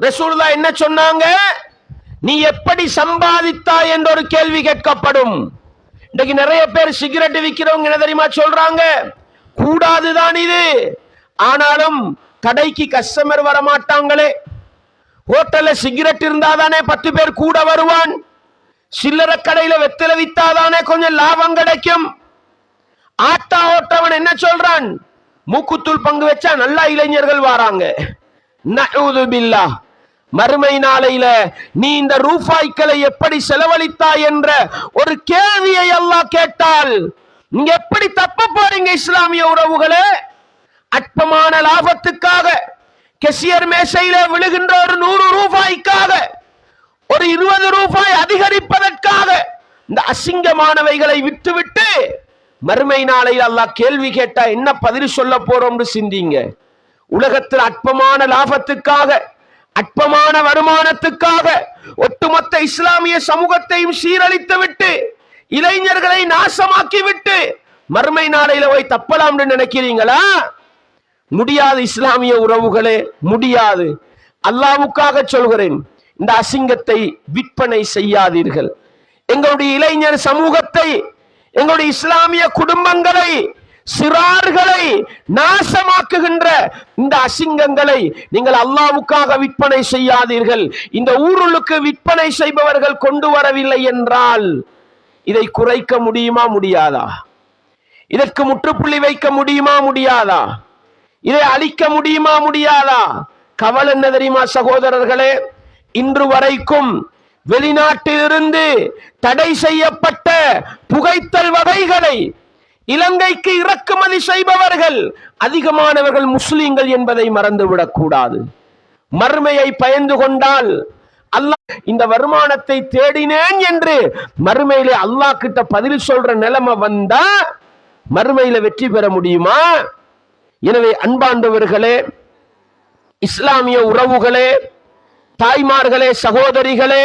ரசூலுல்லாஹ் என்ன சொன்னாங்க? நீ எப்படி சம்பாதித்தாய் என்ற ஒரு கேள்வி கேட்கப்படும். இன்னைக்கு நிறைய பேர் சிகரெட் விற்கிறவங்க என்ன தெரியுமா சொல்றாங்க? கூடாதுதான் இது, ஆனாலும் கடைக்கு கஸ்டமர் வரமாட்டாங்களே, ஹோட்டல்ல சிகரெட் இருந்தாதானே 10 பேர் கூட வருவான், சில்லறை கடையில வெத்தலை வித்தாதானே கொஞ்சம் லாபம் கிடைக்கும். ஆட்டா ஓட்டவன் என்ன சொல்றான்? மூக்குத்தூள் பங்கு வச்சா நல்ல இளைஞர்கள் வராங்க. நஊது பில்லாஹ். மறுமை நாளையில நீ இந்த ரூபாய்களை எப்படி செலவழித்தாய் என்ற ஒரு கேள்வியை அல்லாஹ் கேட்டால் நீங்க எப்படி தப்ப போறீங்க இஸ்லாமிய உறவுகளே? அற்பமான லாபத்துக்காக கெசியர் மேசையில விழுகின்ற ஒரு 100 ரூபாய்க்காக, ஒரு 20 ரூபாய் அதிகரிப்பதற்காக இந்த அசிங்கமானவைகளை விட்டுவிட்டு மறுமை நாளையில் அல்லாஹ் கேள்வி கேட்டா என்ன பதில் சொல்ல போறோம்னு சிந்திங்க. உலகத்தில் அற்பமான லாபத்துக்காக, அற்பமான வருமானத்துக்காக ஒட்டுமொத்த இஸ்லாமிய சமூகத்தையும் சீரழித்து விட்டு இளைஞர்களை நாசமாக்கி விட்டு மறுமை நாளையில போய் தப்பலாம் நினைக்கிறீங்களா? முடியாது இஸ்லாமிய உறவுகளே, முடியாது. அல்லாஹ்வுக்காக சொல்கிறேன், இந்த அசிங்கத்தை விற்பனை செய்யாதீர்கள். எங்களுடைய இளைஞர் சமூகத்தை, எங்களுடைய இஸ்லாமிய குடும்பங்களை, சிறார்களை நாசமாக்குகின்ற இந்த அசிங்கங்களை நீங்கள் அல்லாஹ்வுக்காக விற்பனை செய்யாதீர்கள். இந்த ஊருளுக்கு விற்பனை செய்பவர்கள் கொண்டு வரவில்லை என்றால் இதை குறைக்க முடியுமா? முடியாதா? இதற்கு முற்றுப்புள்ளி வைக்க முடியுமா? முடியாதா? இதை அழிக்க முடியுமா? முடியாதா? கவலை என்ன தெரியுமா சகோதரர்களே? இன்று வரைக்கும் வெளிநாட்டிலிருந்து தடை செய்யப்பட்ட புகைத்தல் வகைகளை இலங்கைக்கு இறக்குமதி செய்பவர்கள் அதிகமானவர்கள் முஸ்லிம்கள் என்பதை மறந்துவிடக் கூடாது. மறுமையை பயந்து கொண்டால் அல்லாஹ் இந்த வருமானத்தை தேடினேன் என்று மறுமையிலே அல்லாஹ் கிட்ட பதில் சொல்ற நிலைமை வந்தா மறுமையில வெற்றி பெற முடியுமா? எனவே அன்பாண்டவர்களே, இஸ்லாமிய உறவுகளே, தாய்மார்களே, சகோதரிகளே,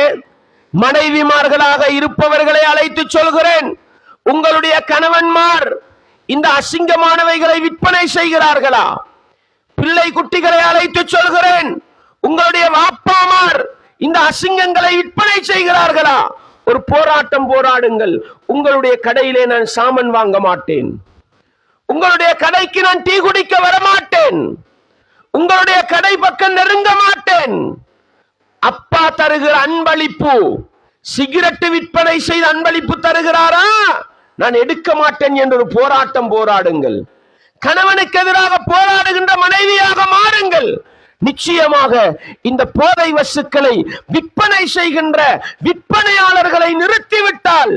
மனைவிமார்களாக இருப்பவர்களை அழைத்து சொல்கிறேன், உங்களுடைய கணவன்மார் இந்த அசிங்கமானவைகளை விற்பனை செய்கிறார்களா? பிள்ளை குட்டிகளை அழைத்து சொல்கிறேன், உங்களுடைய வாப்பாமார் இந்த அசிங்கங்களை விற்பனை செய்கிறார்களா? ஒரு போராட்டம் போராடுங்கள். உங்களுடைய கடையிலே நான் சாமன் வாங்க மாட்டேன், உங்களுடைய கடைக்கு நான் டீ குடிக்க வரமாட்டேன், உங்களுடைய கடை பக்கம் நெருங்க மாட்டேன். அப்பா தருகிற அன்பளிப்பு, சிகரெட் விற்பனை செய்து அன்பளிப்பு தருகிறாரா? நான் எடுக்க மாட்டேன் என்று ஒரு போராட்டம் போராடுங்கள். கணவனுக்கு எதிராக போராடுகின்ற மனைவியாக மாறுங்கள். நிச்சயமாக இந்த போதை வஸ்துக்களை விற்பனை செய்கின்ற விற்பனையாளர்களை நிறுத்திவிட்டால்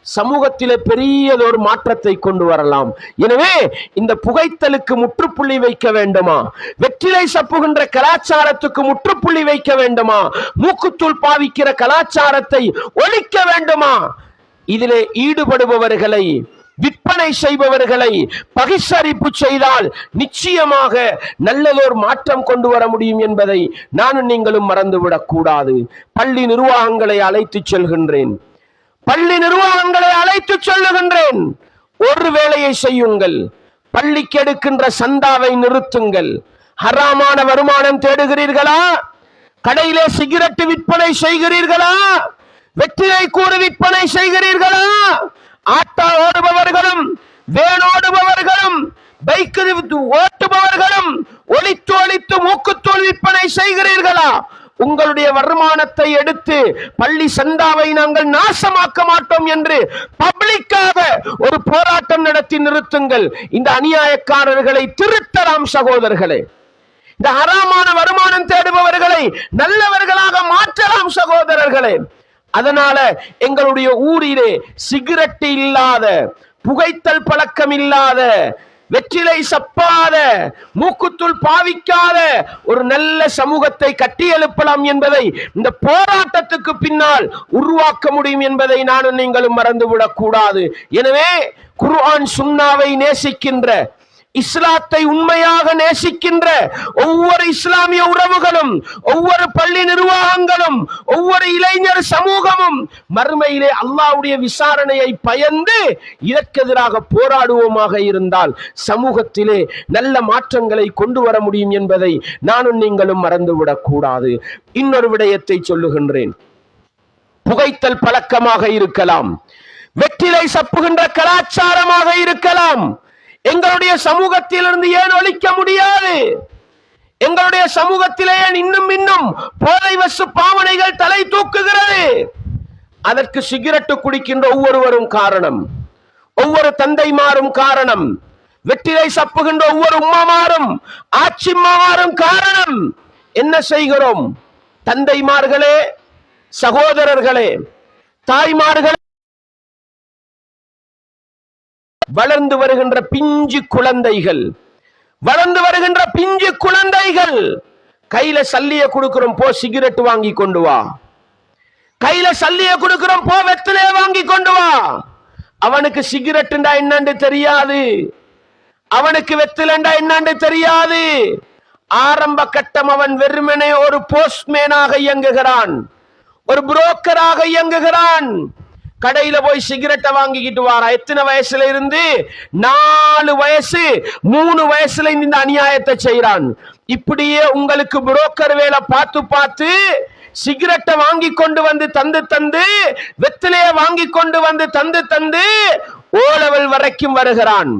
சமூகத்திலே பெரியதொரு மாற்றத்தை கொண்டு வரலாம். எனவே இந்த புகைத்தலுக்கு முற்றுப்புள்ளி வைக்க வேண்டுமா? வெற்றிலை சப்புகின்ற கலாச்சாரத்துக்கு முற்றுப்புள்ளி வைக்க வேண்டுமா? மூக்குத்தூள் பாவிக்கிற கலாச்சாரத்தை ஒழிக்க வேண்டுமா? இதிலே ஈடுபடுபவர்களை, விற்பனை செய்பவர்களை பகிஷ்கரிப்பு செய்தால் நிச்சயமாக நல்லதொரு மாற்றம் கொண்டு வர முடியும் என்பதை நானும் நீங்களும் மறந்துவிடக் கூடாது. பள்ளி நிர்வாகங்களை அழைத்து செல்கின்றேன், பள்ளி நிர்வாகங்களை அழைத்து சொல்லுகின்றேன், ஒரு வேலையை செய்யுங்கள். பள்ளிக்கு எடுக்கின்ற சந்தாவை நிறுத்துங்கள். ஹராமான வருமானம் தேடுகிறீர்களா? கடையிலே சிகரெட் விற்பனை செய்கிறீர்களா? வெற்றிலை கூறு விற்பனை செய்கிறீர்களா? ஆட்டோ ஓடுபவர்களும், வேன் ஓடுபவர்களும், பைக் ஓட்டுபவர்களும் ஒளித்து ஒளித்து மூக்குத்தூள் விற்பனை செய்கிறீர்களா? உங்களுடைய வருமானத்தை எடுத்து பள்ளி சந்தாவை நாங்கள் நாசமாக்க மாட்டோம் என்று பப்ளிக்காக ஒரு போராட்டம் நடத்தி நிறுத்துங்கள். இந்த அநியாயக்காரர்களை திருத்தலாம் சகோதரர்களே. இந்த ஹராமான வருமானம் தேடுபவர்களை நல்லவர்களாக மாற்றலாம் சகோதரர்களே. அதனால எங்களுடைய ஊரிலே சிகரெட் இல்லாத, புகைத்தல் பழக்கம் இல்லாத, வெற்றிலை சப்பாத, மூக்குத்தூள் பாவிக்காத ஒரு நல்ல சமூகத்தை கட்டியெழுப்பலாம் என்பதை இந்த போராட்டத்துக்கு பின்னால் உருவாக்க முடியும் என்பதை நானும் நீங்களும் மறந்துவிடக் கூடாது. எனவே குர்ஆன் சுன்னாவை நேசிக்கின்ற இஸ்லாத்தை உண்மையாக நேசிக்கின்ற ஒவ்வொரு இஸ்லாமிய உறவுகளும், ஒவ்வொரு பள்ளி நிர்வாகங்களும், ஒவ்வொரு இளைஞர் சமூகமும் மறுமையிலே அல்லாஹ்வுடைய விசாரணையை பயந்து இதற்கெதிராக போராடுவோமாக இருந்தால் சமூகத்திலே நல்ல மாற்றங்களை கொண்டு வர முடியும் என்பதை நானும் நீங்களும் மறந்துவிடக் கூடாது. இன்னொரு விடயத்தை சொல்லுகின்றேன். புகைத்தல் பழக்கமாக இருக்கலாம், வெற்றிலை சப்புகின்ற கலாச்சாரமாக இருக்கலாம். எங்களுடைய சமூகத்திலிருந்து ஏன் ஒழிக்க முடியாது? எங்களுடைய சமூகத்திலே இன்னும் இன்னும் போதை வசு பாவனைகள் தலை தூக்குகிறது. அதற்கு சிகரெட்டு குடிக்கின்ற ஒவ்வொருவரும் காரணம், ஒவ்வொரு தந்தைமாரும் காரணம், வெற்றிலை சப்புகின்ற ஒவ்வொரு உம்மாமாரும் ஆட்சிமாரும் காரணம். என்ன செய்கிறோம்? தந்தைமார்களே, சகோதரர்களே, தாய்மார்களே, வளர்ந்து வருகின்ற பிஞ்சு குழந்தைகள், வளர்ந்து வருகின்ற பிஞ்சு குழந்தைகள் கையில சல்லிய கொடுக்கிறோம், போ சிகரெட் வாங்கி கொண்டு வா. கையில சல்லிய கொடுக்கிறோம், போ வெத்திலே வாங்கி கொண்டு வா. அவனுக்கு சிகரெட்டுண்டா என்னன்னு தெரியாது, அவனுக்கு வெத்திலண்டா என்னன்னு தெரியாது. ஆரம்ப கட்டம் அவன் வெறுமனே ஒரு போஸ்ட்மேனாக இயங்குகிறான், ஒரு புரோக்கராக இயங்குகிறான். கடையில போய் சிகரெட்டை வாங்கிக்கிட்டு வாரா. எத்தனை வயசுல இருந்து? 4 வயசு 3 வயசுல இந்த அநியாயத்தை செய்யறான். இப்படியே உங்களுக்கு புரோக்கர் வேலை பார்த்து பார்த்து சிகரெட்டை வாங்கி கொண்டு வந்து தந்து தந்து, வெத்திலைய வாங்கி கொண்டு வந்து தந்து தந்து ஓ லெவல் வரைக்கும் வருகிறான்,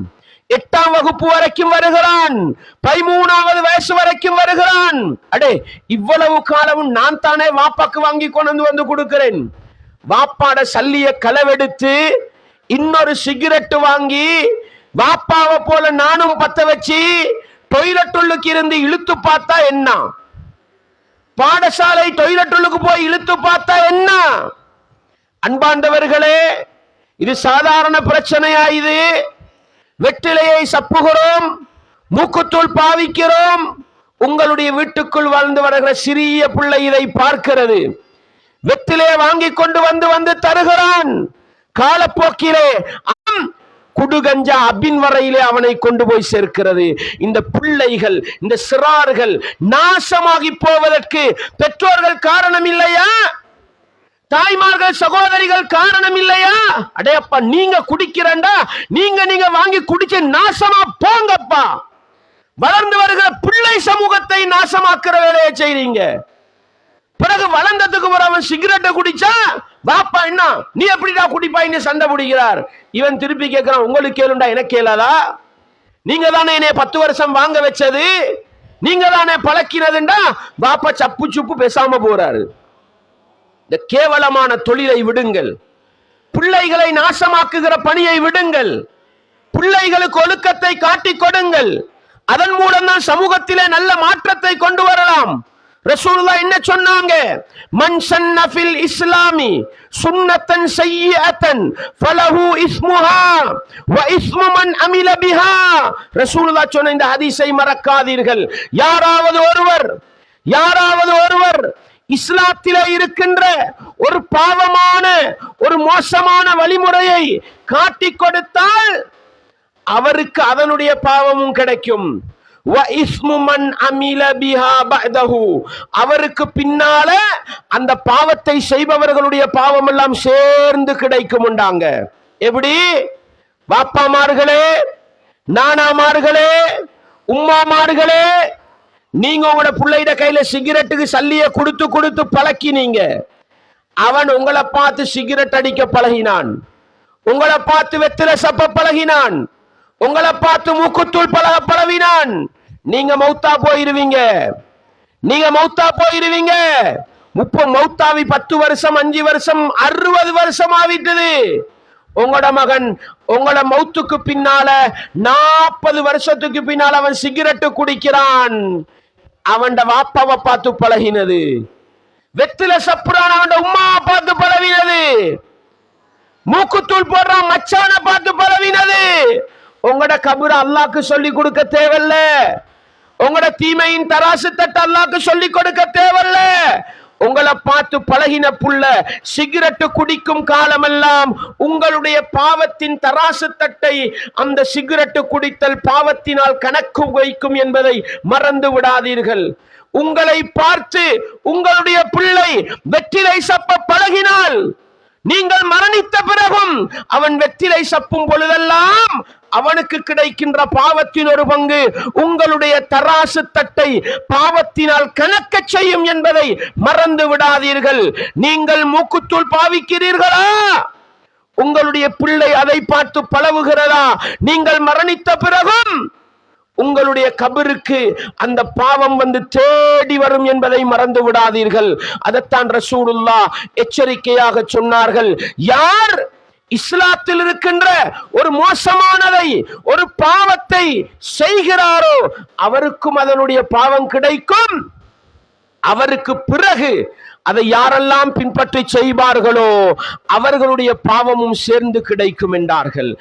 8ஆம் வகுப்பு வரைக்கும் வருகிறான், 13வது வயசு வரைக்கும் வருகிறான். அடே, இவ்வளவு காலமும் நான் தானே வாப்பாக்கு வாங்கி கொண்டு வந்து கொடுக்கிறேன். வாப்பாட சல்லிய களவெடுத்து இன்னொரு சிகரெட் வாங்கி வாப்பாவை போல நானும் பத்த வச்சு டொய்லெட்டுள்ளுக்கு இருந்து இழுத்து பார்த்தா என்ன? பாடசாலை டொய்லெட்டுள்ளுக்கு போய் இழுத்து பார்த்தா என்ன? அன்பாண்டவர்களே, இது சாதாரண பிரச்சனையா? இது வெற்றிலையை சப்புகிறோம், மூக்குத்தூள் பாவிக்கிறோம். உங்களுடைய வீட்டுக்குள் வாழ்ந்து வருகிற சிறிய பிள்ளை இதை பார்க்கிறது. வெற்றிலே வாங்கி கொண்டு வந்து வந்து தருகிறான். காலப்போக்கிலே குடுகஞ்சா அபின் வரையிலே அவனை கொண்டு போய் சேர்க்கிறது. இந்த பிள்ளைகள், இந்த சிறார்கள் நாசமாகி போவதற்கு பெற்றோர்கள் காரணம் இல்லையா? தாய்மார்கள், சகோதரிகள் காரணம் இல்லையா? அடையப்பா, நீங்க குடிக்கிறண்டா, நீங்க வாங்கி குடிச்சு நாசமா போங்கப்பா. வளர்ந்து வருகிற பிள்ளை சமூகத்தை நாசமாக்குற வேலையை செய்றீங்க. பிறகு வளர்ந்ததுக்கு அவன் சிகரெட்டை குடிச்சா பாப்பா என்ன நீ எப்படிடா குடிப்பாயின்னு சண்டை பிடிக்கிறார். இவன் திருப்பி கேட்கிறான், உங்களுக்கு கேளுண்டா, எனக்கு கேளாதா? நீங்க தானே என்னைய 10 வருஷம் வாங்க வச்சது, நீங்க தானே பழக்கினதுண்டா பாப்பா சப்பு சுப்பு பேசாம போறாரு. இந்த கேவலமான தொழிலை விடுங்கள், பிள்ளைகளை நாசமாக்குகிற பணியை விடுங்கள், பிள்ளைகளுக்கு ஒழுக்கத்தை காட்டிக் கொடுங்கள். அதன் மூலம் தான் சமூகத்திலே நல்ல மாற்றத்தை கொண்டு வரலாம். ரசூலுல்லாஹ் என்ன சொன்னாங்க? மன் சன்ன ஃபில் இஸ்லாமி சுன்னத்தன் சய்யிஅத்தன் ஃபலஹு இஸ்முஹா வ இஸ்மு மன் அமில பிஹா. ரசூலுல்லாஹ் சொன்ன இந்த ஹதீஸை மறக்காதீர்கள். யாராவது ஒருவர் இஸ்லாத்திலே இருக்கின்ற ஒரு பாவமான, ஒரு மோசமான வழிமுறையை காட்டிக் கொடுத்தால் அவருக்கு அதனுடைய பாவமும் கிடைக்கும். அவருக்கு பின்னால அந்த பாவத்தை செய்பவர்களுடைய பாவம் எல்லாம் சேர்ந்து கிடைக்கும். எப்படி? வாப்பாமார்களே, நானாமார்களே, உம்மாமார்களே, நீங்க உங்களோட பிள்ளைட கையில சிகரெட்டுக்கு சல்லிய கொடுத்து கொடுத்து பழக்கினீங்க. அவன் உங்களை பார்த்து சிகரெட் அடிக்க பழகினான், உங்களை பார்த்து வெத்தில சப்ப பழகினான், உங்களை பார்த்து மூக்குத்தூள் பழவினான். நீங்க மௌத்தா போயிருவீங்க. மௌத்தாவி 10 வருஷம், 5 வருஷம், 60 வருஷம் ஆவிட்டது. உங்களோட மகன் உங்களோட மௌத்துக்கு பின்னால 40 வருஷத்துக்கு பின்னால அவன் சிகரெட்டு குடிக்கிறான். அவன் வாப்பாவை பார்த்து பழகினது, வெத்தில சப்புறான் அவன் உம்மாவை பார்த்து பழவினது, மூக்குத்தூள் போடுறான் மச்சான பார்த்து பழவினது. உங்களோட கபூர அல்லாஹ்க்கு சொல்லி கொடுக்க தேவையில்ல, உங்களோட தீமையின் தராசு தட்டு அல்லாஹ்க்கு சொல்லி கொடுக்க தேவையில்ல. உங்களை பார்த்து பழகின புள்ள சிகரெட் குடிக்கும் காலமெல்லாம் உங்களுடைய பாவத்தின் தராசு தட்டை அந்த சிகரெட் குடித்தல் பாவத்தினால் கணக்கு வைக்கும் என்பதை மறந்து விடாதீர்கள். உங்களை பார்த்து உங்களுடைய பிள்ளை வெற்றிலை சப்ப பழகினால் நீங்கள் மரணித்த பிறகும் அவன் வெற்றிலை சப்பும் பொழுதெல்லாம் அவனுக்கு கிடைக்கின்ற பாவத்தின் ஒரு பங்கு உங்களுடைய தராசு தட்டை பாவத்தினால் கணக்க செய்யும் என்பதை மறந்து விடாதீர்கள். நீங்கள் மூக்குத்தூள் பாவிக்கிறீர்களா? உங்களுடைய பிள்ளை அதை பார்த்து பழகுகிறதா? நீங்கள் மரணித்த பிறகும் உங்களுடைய கபருக்கு அந்த பாவம் வந்து தேடி வரும் என்பதை மறந்து விடாதீர்கள். அதைத்தான் ரசூலுல்லாஹ் எச்சரிக்கையாக சொன்னார்கள். யார் இஸ்லாத்தில் இருக்கின்ற ஒரு மோசமானதை ஒரு பாவத்தை செய்கிறாரோ அவருக்கும் அதனுடைய பாவம் கிடைக்கும். அவருக்கு பிறகு அதை யாரெல்லாம் பின்பற்றி செய்வார்களோ அவர்களுடைய பாவமும் சேர்ந்து கிடைக்கும் என்றார்கள்.